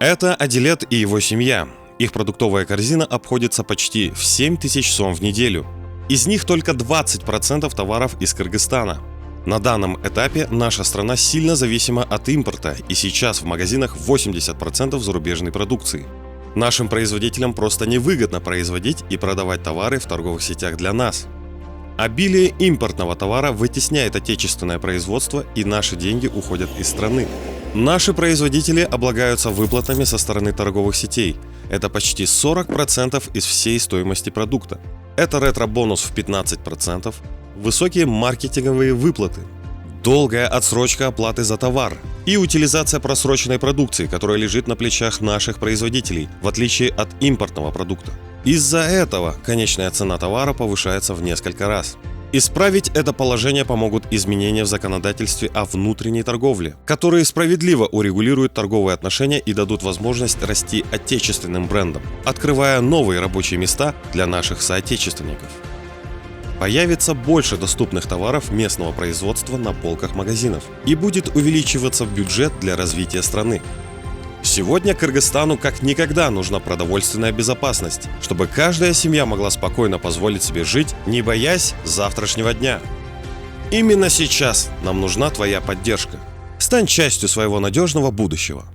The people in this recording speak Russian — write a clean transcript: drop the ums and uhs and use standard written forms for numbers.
Это Адилет и его семья. Их продуктовая корзина обходится почти в 7000 сом в неделю. Из них только 20% товаров из Кыргызстана. На данном этапе наша страна сильно зависима от импорта, и сейчас в магазинах 80% зарубежной продукции. Нашим производителям просто невыгодно производить и продавать товары в торговых сетях для нас. Обилие импортного товара вытесняет отечественное производство, и наши деньги уходят из страны. Наши производители облагаются выплатами со стороны торговых сетей. Это почти 40% из всей стоимости продукта. Это ретро-бонус в 15%, высокие маркетинговые выплаты, долгая отсрочка оплаты за товар и утилизация просроченной продукции, которая лежит на плечах наших производителей, в отличие от импортного продукта. Из-за этого конечная цена товара повышается в несколько раз. Исправить это положение помогут изменения в законодательстве о внутренней торговле, которые справедливо урегулируют торговые отношения и дадут возможность расти отечественным брендам, открывая новые рабочие места для наших соотечественников. Появится больше доступных товаров местного производства на полках магазинов, и будет увеличиваться бюджет для развития страны. Сегодня Кыргызстану как никогда нужна продовольственная безопасность, чтобы каждая семья могла спокойно позволить себе жить, не боясь завтрашнего дня. Именно сейчас нам нужна твоя поддержка. Стань частью своего надежного будущего.